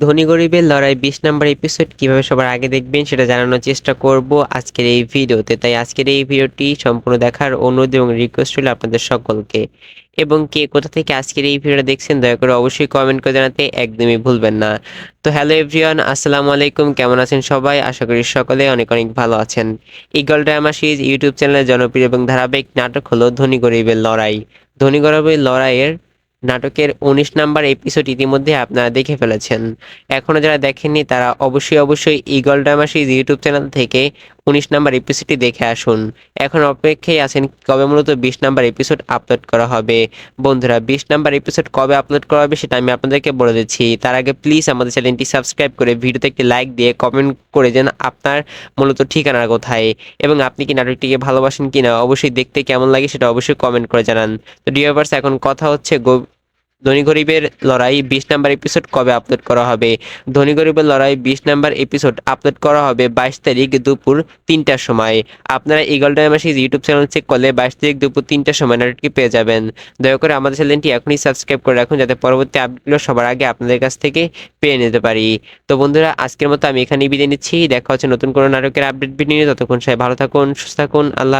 ধনী গরিবের লড়াই 20 নম্বর এপিসোড কিভাবে সবার আগে দেখবেন সেটা জানানোর চেষ্টা করব আজকের এই ভিডিওতে। তাই আজকের এই ভিডিওটি সম্পূর্ণ দেখার অনুরোধ এবং রিকোয়েস্ট হলো আপনাদের সকলকে। এবং কে কোথা থেকে আজকের এই ভিডিওটা দেখছেন দয়া করে অবশ্যই কমেন্ট করে জানাতে একদমই ভুলবেন না। তো হ্যালো এভরিওয়ান, আসসালামু আলাইকুম, কেমন আছেন সবাই? আশা করি সকলে অনেক অনেক ভালো আছেন। ঈগল ড্রামা সিরিজ ইউটিউব চ্যানেলের জনপ্রিয় এবং ধারাবাহিক নাটক হলো ধনী গরিবের লড়াই। ধনী গরিবের লড়াইয়ের নাটকের 19 নাম্বার এপিসোড ইতিমধ্যে আপনারা দেখে ফেলেছেন। এখনো যারা দেখেননি তারা অবশ্যই eagle drama series YouTube channel থেকে 19 নাম্বার এপিসোডটি দেখে আসুন। এখন অপেক্ষায় আছেন কবে মূলত 20 নাম্বার এপিসোড আপলোড করা হবে। বন্ধুরা, 20 নাম্বার এপিসোড কবে আপলোড করা হবে সেটা আমি আপনাদেরকে বলে দিচ্ছি। তার আগে প্লিজ আমাদের চ্যানেলটি সাবস্ক্রাইব করে ভিডিওতে একটি লাইক দিয়ে কমেন্ট করে যেন আপনার মূলত ঠিকানা কোথায় এবং আপনি কি নাটকটিকে ভালোবাসেন কিনা, অবশ্যই দেখতে কেমন লাগে সেটা অবশ্যই কমেন্ট করে জানান। তো ডিয়ার ভিউয়ার্স, এখন কথা হচ্ছে ধনী গরিবের লড়াই 20 নাম্বার এপিসোড কবে আপলোড করা হবে। ধনী গরিবের লড়াই 20 নাম্বার এপিসোড আপলোড করা হবে 22 তারিখ দুপুর 3টার সময়। আপনারা eagle drama series YouTube channel check করলে 22 তারিখ দুপুর 3টার সময় নাটকটি পেয়ে যাবেন। দয়া করে আমাদের চ্যানেলটি এখনই সাবস্ক্রাইব করে রাখুন যাতে পরবর্তী আপডেটগুলো সবার আগে আপনাদের কাছ থেকে পেয়ে নিতে পারি। তো বন্ধুরা, আজকের মতো আমি এখানেই বিদায় নিচ্ছি। দেখা হচ্ছে নতুন কোনো নাটকের আপডেট ভিডিও নিয়ে। ততক্ষণ সবাই ভালো থাকুন, সুস্থ থাকুন। আল্লাহ।